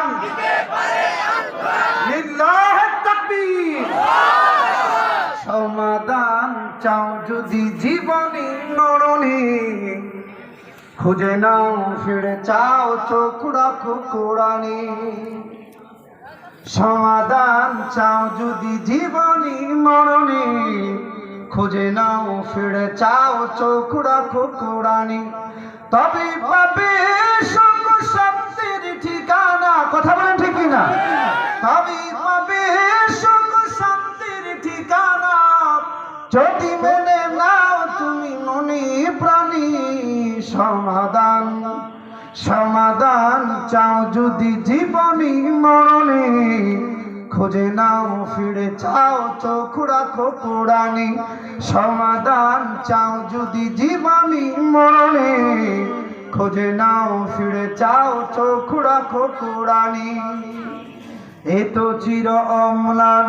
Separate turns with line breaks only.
সমাধান লিল্লাহে তাকবীর। সমাধান চাও যদি জীবনী মরণে, খুঁজে নাও ফিরে চাও চোখ রাখো কোরআনে। সমাধান চাও যদি জীবনী মরণে, খুঁজে নাও ফিরে চাও চোখ রাখো কোরআনে। তবে পাবে সুখ শান্তির ঠিকানা। কথা বলেন ঠিক কিনা? তবে পাবে সুখ শান্তির ঠিকানা, যদি মেনে নাও তুমি মনে প্রাণী। সমাধান সমাধান চাও যদি জীবনী মরণে, খুঁজে নাও ফিরে চাও চোখ রাখো কোরআনে। সমাধান চাও যদি জীবনী মরণে, খুঁজে নাও ফিরে চাও চোখ রাখো কোরআনে। এ তো চির অম্লান